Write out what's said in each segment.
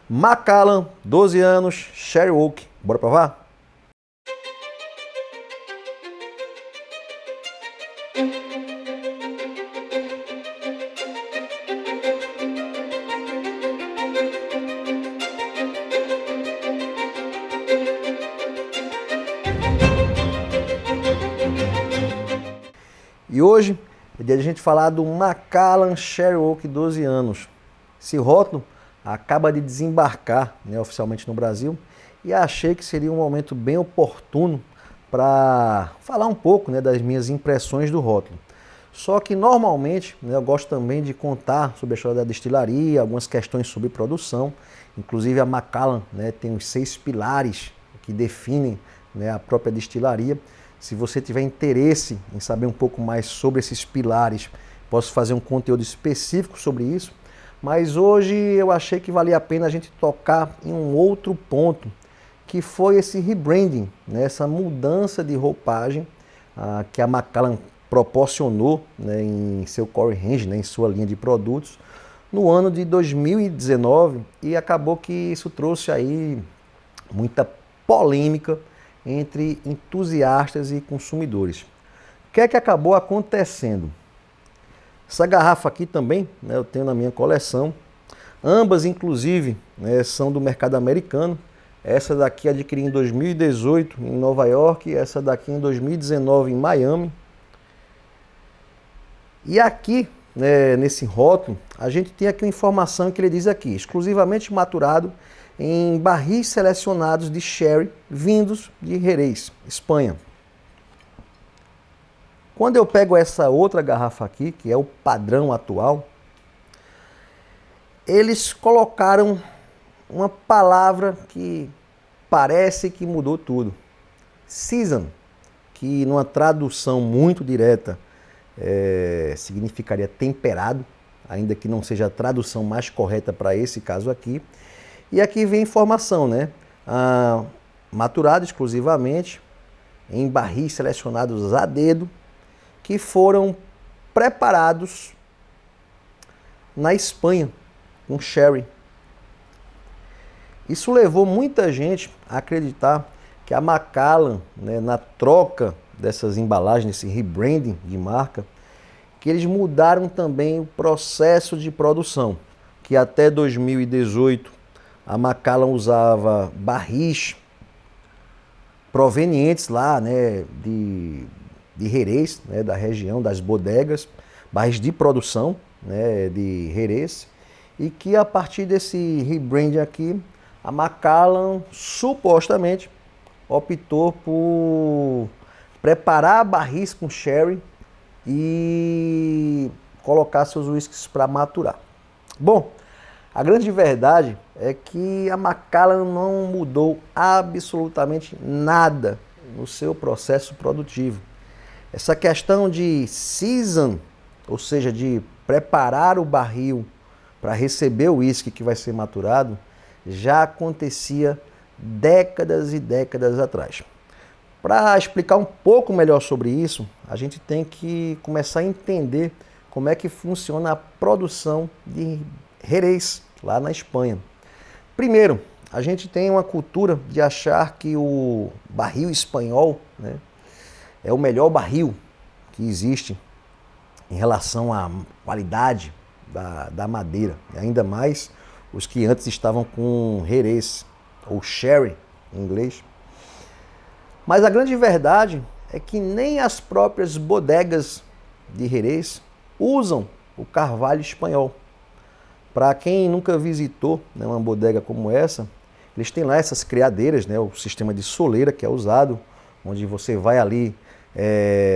Macallan, 12 anos, Sherry Oak. Bora provar? E hoje é dia de a gente falar do Macallan Sherry Oak 12 anos. Esse rótulo acaba de desembarcar, oficialmente no Brasil, e achei que seria um momento bem oportuno para falar um pouco, das minhas impressões do rótulo. Só que normalmente eu gosto também de contar sobre a história da destilaria, algumas questões sobre produção. Inclusive a Macallan tem os 6 pilares que definem a própria destilaria. Se você tiver interesse em saber um pouco mais sobre esses pilares, posso fazer um conteúdo específico sobre isso. Mas hoje eu achei que valia a pena a gente tocar em um outro ponto, que foi esse rebranding, essa mudança de roupagem que a Macallan proporcionou em seu core range, em sua linha de produtos, no ano de 2019, e acabou que isso trouxe aí muita polêmica entre entusiastas e consumidores. O que é que acabou acontecendo? Essa garrafa aqui também, eu tenho na minha coleção. Ambas, inclusive, são do mercado americano. Essa daqui adquiri em 2018 em Nova York, e essa daqui em 2019 em Miami. E aqui, nesse rótulo, a gente tem aqui uma informação que ele diz aqui: exclusivamente maturado em barris selecionados de sherry vindos de Jerez, Espanha. Quando eu pego essa outra garrafa aqui, que é o padrão atual, eles colocaram uma palavra que parece que mudou tudo. Season, que numa tradução muito direta significaria temperado, ainda que não seja a tradução mais correta para esse caso aqui. E aqui vem informação, maturado exclusivamente em barris selecionados a dedo, que foram preparados na Espanha, com sherry. Isso levou muita gente a acreditar que a Macallan, na troca dessas embalagens, esse rebranding de marca, que eles mudaram também o processo de produção, que até 2018 a Macallan usava barris provenientes lá de Jerez, da região das bodegas, barris de produção de Jerez, e que a partir desse rebranding aqui, a Macallan supostamente optou por preparar barris com sherry e colocar seus whiskies para maturar. Bom, a grande verdade é que a Macallan não mudou absolutamente nada no seu processo produtivo. Essa questão de season, ou seja, de preparar o barril para receber o uísque que vai ser maturado, já acontecia décadas e décadas atrás. Para explicar um pouco melhor sobre isso, a gente tem que começar a entender como é que funciona a produção de Jerez, lá na Espanha. Primeiro, a gente tem uma cultura de achar que o barril espanhol é o melhor barril que existe em relação à qualidade da madeira, e ainda mais os que antes estavam com Jerez, ou sherry em inglês. Mas a grande verdade é que nem as próprias bodegas de Jerez usam o carvalho espanhol. Para quem nunca visitou uma bodega como essa, eles têm lá essas criadeiras, o sistema de soleira que é usado, onde você vai ali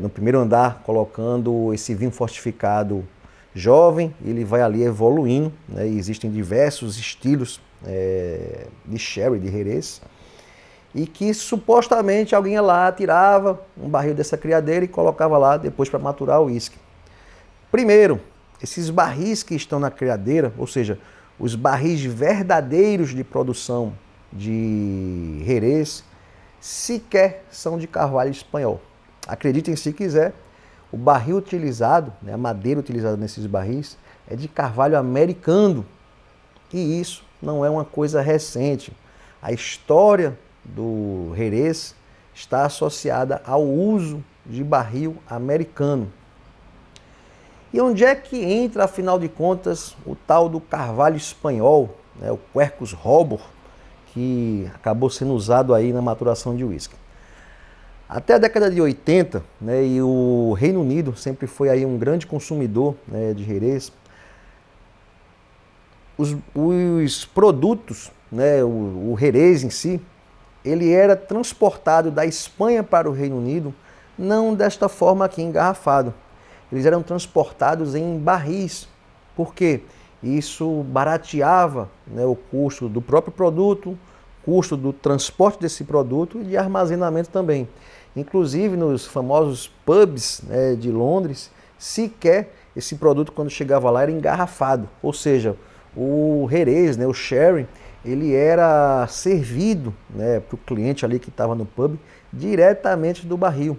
no primeiro andar colocando esse vinho fortificado jovem, ele vai ali evoluindo, e existem diversos estilos de sherry, de Jerez, e que supostamente alguém ia lá, tirava um barril dessa criadeira e colocava lá depois para maturar o uísque. Primeiro, esses barris que estão na criadeira, ou seja, os barris verdadeiros de produção de Jerez, sequer são de carvalho espanhol. Acreditem se quiser, o barril utilizado, a madeira utilizada nesses barris, é de carvalho americano. E isso não é uma coisa recente. A história do Jerez está associada ao uso de barril americano. E onde é que entra, afinal de contas, o tal do carvalho espanhol, né, o Quercus robur, que acabou sendo usado aí na maturação de uísque? Até a década de 80, né, e o Reino Unido sempre foi aí um grande consumidor, né, de Jerez, os produtos, né, o Jerez em si, ele era transportado da Espanha para o Reino Unido, não desta forma aqui engarrafado. Eles eram transportados em barris. Por quê? Isso barateava, né, o custo do próprio produto, custo do transporte desse produto e de armazenamento também. Inclusive nos famosos pubs, né, de Londres, sequer esse produto, quando chegava lá, era engarrafado. Ou seja, o Jerez, né, o sherry, ele era servido, né, para o cliente ali que estava no pub diretamente do barril.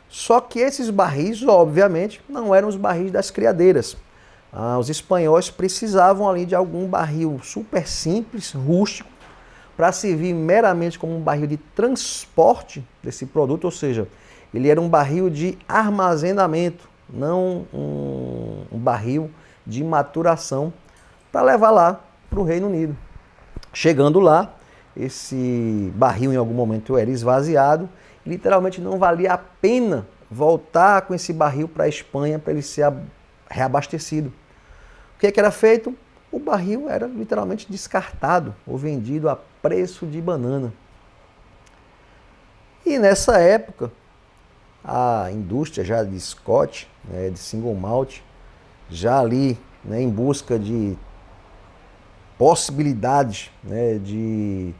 Só que esses barris, obviamente, não eram os barris das criadeiras. Os espanhóis precisavam ali de algum barril super simples, rústico, para servir meramente como um barril de transporte desse produto, ou seja, ele era um barril de armazenamento, não um barril de maturação para levar lá para o Reino Unido. Chegando lá, esse barril em algum momento era esvaziado, literalmente não valia a pena voltar com esse barril para a Espanha para ele ser reabastecido. O que é que era feito? O barril era literalmente descartado ou vendido a preço de banana. E nessa época, a indústria já de Scotch, né, de single malt, já ali, né, em busca de possibilidades, né, de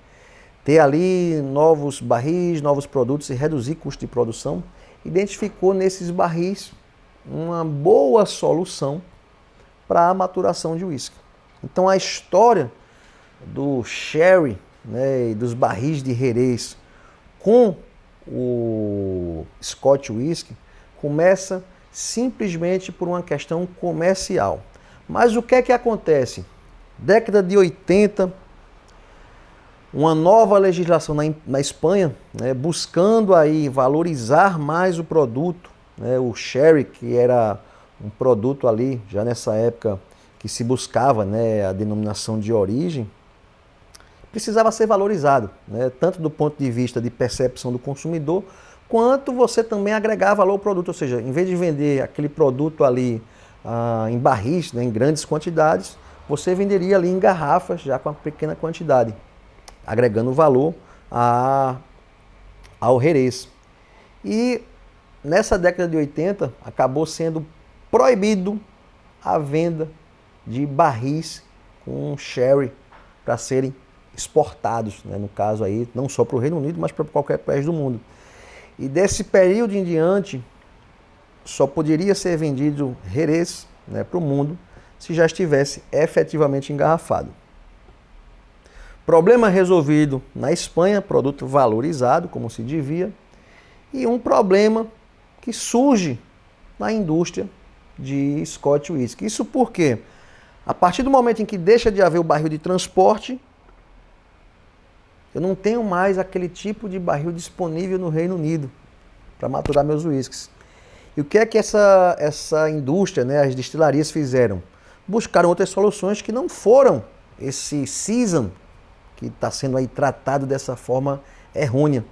ter ali novos barris, novos produtos e reduzir custo de produção, identificou nesses barris uma boa solução para a maturação de uísque. Então a história do sherry, né, e dos barris de Jerez com o Scotch Whisky começa simplesmente por uma questão comercial. Mas o que é que acontece? Década de 80, uma nova legislação na Espanha, né, buscando aí valorizar mais o produto, né, o sherry, que era um produto ali, já nessa época que se buscava, né, a denominação de origem, precisava ser valorizado, né, tanto do ponto de vista de percepção do consumidor, quanto você também agregar valor ao produto, ou seja, em vez de vender aquele produto ali em barris, né, em grandes quantidades, você venderia ali em garrafas, já com uma pequena quantidade, agregando valor ao Jerez. E nessa década de 80, acabou sendo proibido a venda de barris com sherry para serem exportados, né? No caso aí, não só para o Reino Unido, mas para qualquer país do mundo. E desse período em diante, só poderia ser vendido Jerez, né, para o mundo se já estivesse efetivamente engarrafado. Problema resolvido na Espanha, produto valorizado, como se devia, e um problema que surge na indústria de Scotch Whisky. Isso porque, a partir do momento em que deixa de haver o barril de transporte, eu não tenho mais aquele tipo de barril disponível no Reino Unido para maturar meus whiskies. E o que é que essa indústria, né, as destilarias fizeram? Buscaram outras soluções que não foram esse season que está sendo aí tratado dessa forma errônea.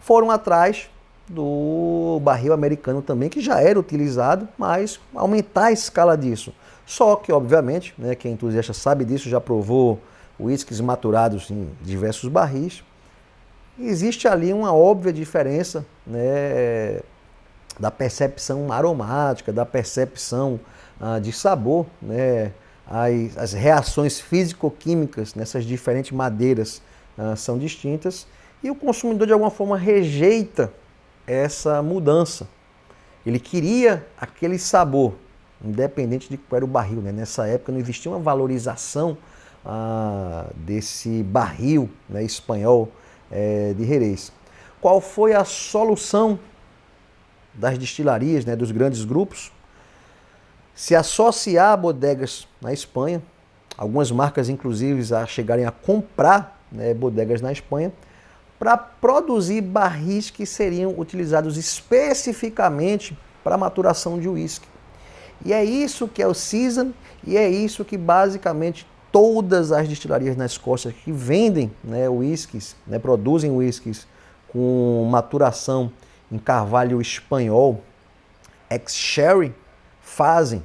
Foram atrás do barril americano também, que já era utilizado, mas aumentar a escala disso. Só que, obviamente, né, quem é entusiasta sabe disso, já provou whiskies maturados em diversos barris. Existe ali uma óbvia diferença, né, da percepção aromática, da percepção de sabor, né, as reações físico-químicas nessas diferentes madeiras são distintas e o consumidor de alguma forma rejeita essa mudança. Ele queria aquele sabor, independente de qual era o barril, né? Nessa época não existia uma valorização desse barril, né, espanhol de Jerez. Qual foi a solução das destilarias, né, dos grandes grupos? Se associar a bodegas na Espanha, algumas marcas inclusive a chegarem a comprar, né, bodegas na Espanha, para produzir barris que seriam utilizados especificamente para maturação de uísque. E é isso que é o Season, e é isso que basicamente todas as destilarias na Escócia que vendem, né, uísques, né, produzem uísques com maturação em carvalho espanhol, ex-sherry, fazem.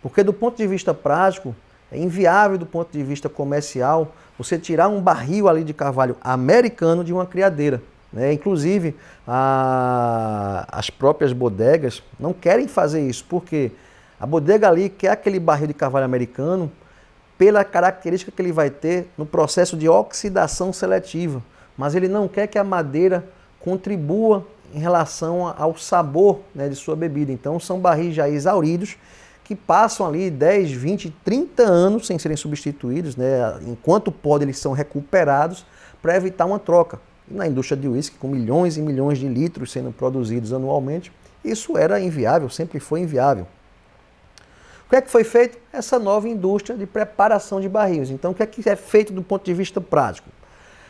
Porque do ponto de vista prático, é inviável do ponto de vista comercial você tirar um barril ali de carvalho americano de uma criadeira, né? Inclusive, as próprias bodegas não querem fazer isso, porque a bodega ali quer aquele barril de carvalho americano pela característica que ele vai ter no processo de oxidação seletiva, mas ele não quer que a madeira contribua em relação ao sabor, né, de sua bebida. Então são barris já exauridos, que passam ali 10, 20, 30 anos sem serem substituídos, né? Enquanto podem, eles são recuperados para evitar uma troca. E na indústria de uísque, com milhões e milhões de litros sendo produzidos anualmente, isso era inviável, sempre foi inviável. O que é que foi feito? Essa nova indústria de preparação de barris. Então, o que é feito do ponto de vista prático?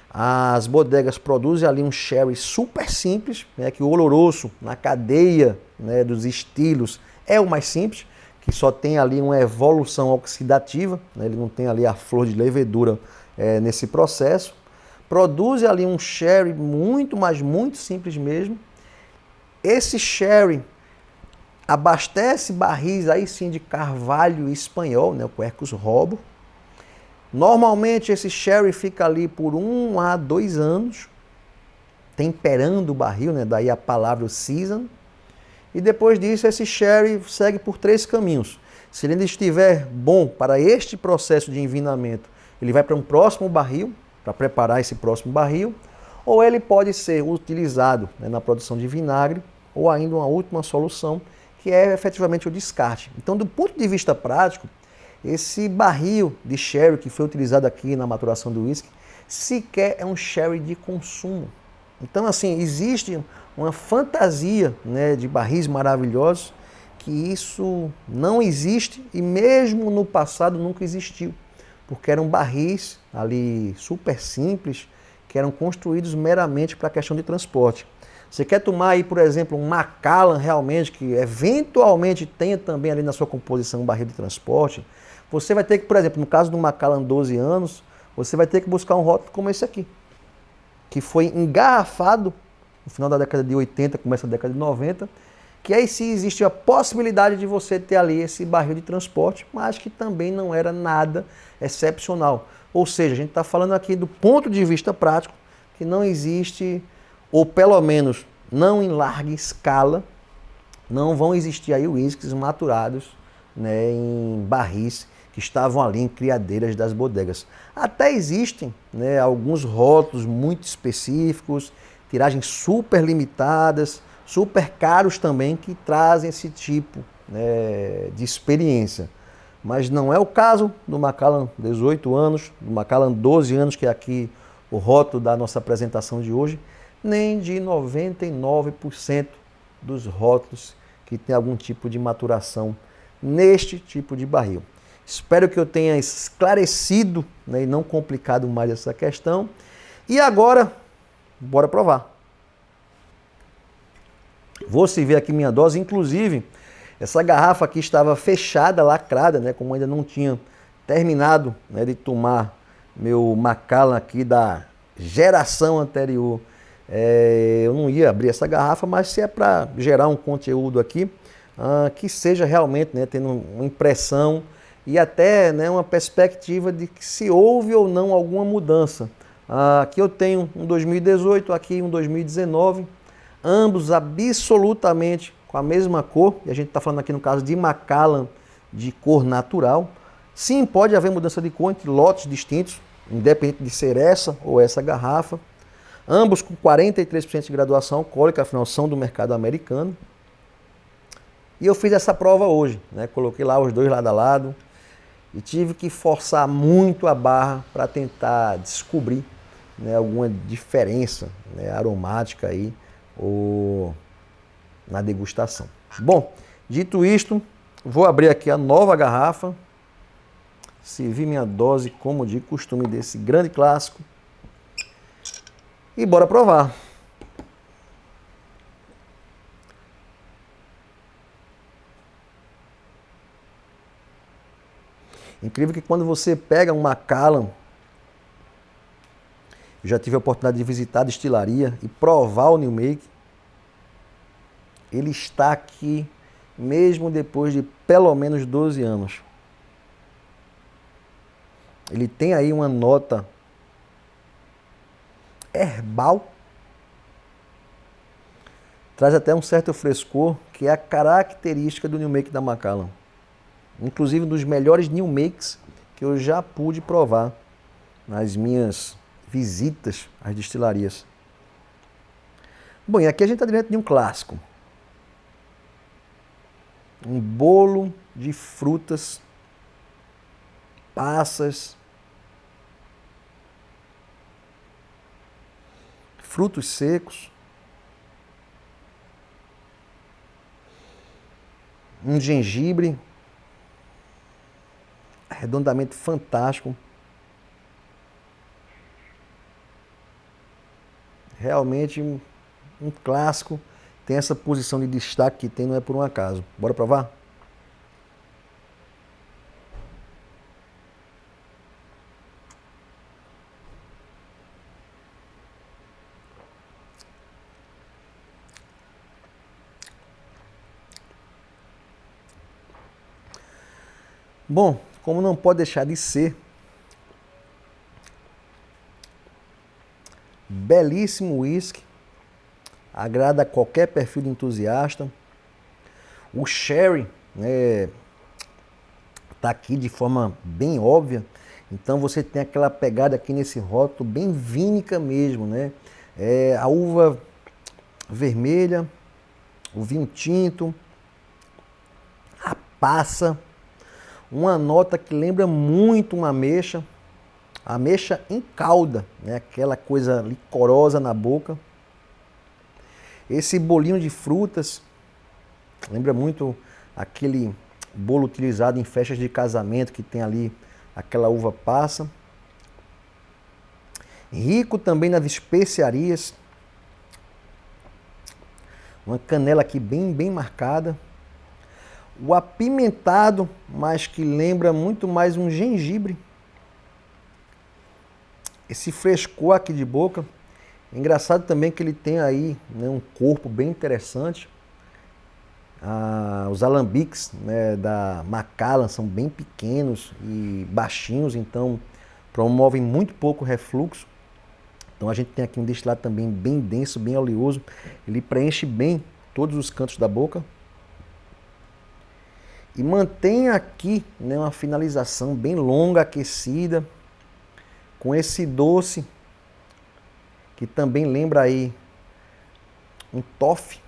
As bodegas produzem ali um sherry super simples, né, que o oloroso na cadeia, né, dos estilos é o mais simples, que só tem ali uma evolução oxidativa, né, ele não tem ali a flor de levedura nesse processo. Produz ali um sherry muito, mas muito simples mesmo. Esse sherry abastece barris aí sim de carvalho espanhol, né, o Quercus robur. Normalmente esse sherry fica ali por 1 a 2 anos, temperando o barril, né? Daí a palavra season. E depois disso esse sherry segue por 3 caminhos. Se ele ainda estiver bom para este processo de envinamento, ele vai para um próximo barril, para preparar esse próximo barril, ou ele pode ser utilizado, né, na produção de vinagre, ou ainda uma última solução, que é efetivamente o descarte. Então, do ponto de vista prático, esse barril de sherry que foi utilizado aqui na maturação do uísque sequer é um sherry de consumo. Então, assim, existe uma fantasia, né, de barris maravilhosos, que isso não existe e mesmo no passado nunca existiu, porque eram barris ali super simples, que eram construídos meramente para a questão de transporte. Você quer tomar aí, por exemplo, um Macallan realmente, que eventualmente tenha também ali na sua composição um barril de transporte, você vai ter que, por exemplo, no caso do Macallan 12 anos, você vai ter que buscar um rótulo como esse aqui, que foi engarrafado no final da década de 80, começo da década de 90, que aí sim existe a possibilidade de você ter ali esse barril de transporte, mas que também não era nada excepcional. Ou seja, a gente está falando aqui do ponto de vista prático, que não existe, ou pelo menos não em larga escala, não vão existir aí uísques maturados, né, em barris que estavam ali em criadeiras das bodegas. Até existem, né, alguns rótulos muito específicos, tiragens super limitadas, super caros também, que trazem esse tipo, né, de experiência. Mas não é o caso do Macallan 18 anos, do Macallan 12 anos, que é aqui o rótulo da nossa apresentação de hoje, nem de 99% dos rótulos que tem algum tipo de maturação neste tipo de barril. Espero que eu tenha esclarecido, né, e não complicado mais essa questão. E agora, bora provar. Vou servir aqui minha dose, inclusive, essa garrafa aqui estava fechada, lacrada, né, como ainda não tinha terminado, né, de tomar meu Macallan aqui da geração anterior. Eu não ia abrir essa garrafa, mas se é para gerar um conteúdo aqui, que seja realmente, né, tendo uma impressão e até, né, uma perspectiva de que se houve ou não alguma mudança. Aqui eu tenho um 2018, aqui um 2019, ambos absolutamente com a mesma cor, e a gente está falando aqui no caso de Macallan de cor natural. Sim, pode haver mudança de cor entre lotes distintos, independente de ser essa ou essa garrafa. Ambos com 43% de graduação alcoólica, afinal são do mercado americano. E eu fiz essa prova hoje, né? Coloquei lá os dois lado a lado e tive que forçar muito a barra para tentar descobrir, né, alguma diferença, né, aromática aí ou na degustação. Bom, dito isto, vou abrir aqui a nova garrafa. servir minha dose, como de costume, desse grande clássico. E bora provar. Incrível que quando você pega um Macallan, eu já tive a oportunidade de visitar a destilaria e provar o New Make, ele está aqui mesmo depois de pelo menos 12 anos. Ele tem aí uma nota herbal, traz até um certo frescor, que é a característica do New Make da Macallan. Inclusive um dos melhores New Makes que eu já pude provar nas minhas visitas às destilarias. Bom, e aqui a gente está diante de um clássico. Um bolo de frutas, passas, frutos secos, um gengibre arredondamento fantástico. Realmente um clássico. Tem essa posição de destaque que tem, não é por um acaso. Bora provar? Bom, como não pode deixar de ser, belíssimo whisky, agrada a qualquer perfil de entusiasta. O sherry, né, tá aqui de forma bem óbvia, então você tem aquela pegada aqui nesse rótulo bem vínica mesmo, né? A uva vermelha, o vinho tinto, a passa, uma nota que lembra muito uma ameixa em calda, né? Aquela coisa licorosa na boca. Esse bolinho de frutas lembra muito aquele bolo utilizado em festas de casamento que tem ali aquela uva passa. Rico também nas especiarias. Uma canela aqui bem marcada. O apimentado, mas que lembra muito mais um gengibre. Esse frescor aqui de boca. Engraçado também que ele tem aí, né, um corpo bem interessante. Os alambiques, né, da Macallan são bem pequenos e baixinhos, então promovem muito pouco refluxo. Então a gente tem aqui um destilado também bem denso, bem oleoso. Ele preenche bem todos os cantos da boca. E mantém aqui, né, uma finalização bem longa, aquecida, com esse doce, que também lembra aí um toffee.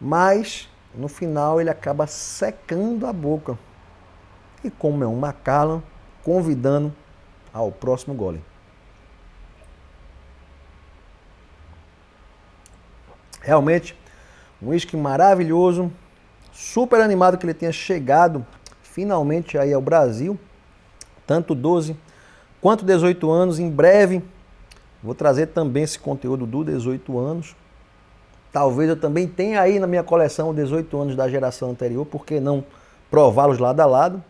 Mas no final ele acaba secando a boca. E como é um Macallan, convidando ao próximo gole. Realmente, um whisky maravilhoso, super animado que ele tenha chegado finalmente aí ao Brasil, tanto 12 quanto 18 anos. Em breve vou trazer também esse conteúdo do 18 anos. Talvez eu também tenha aí na minha coleção 18 anos da geração anterior, por que não prová-los lado a lado?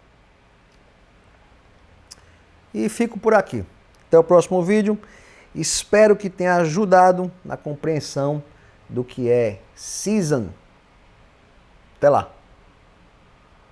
E fico por aqui. Até o próximo vídeo. Espero que tenha ajudado na compreensão do que é Season. Até lá!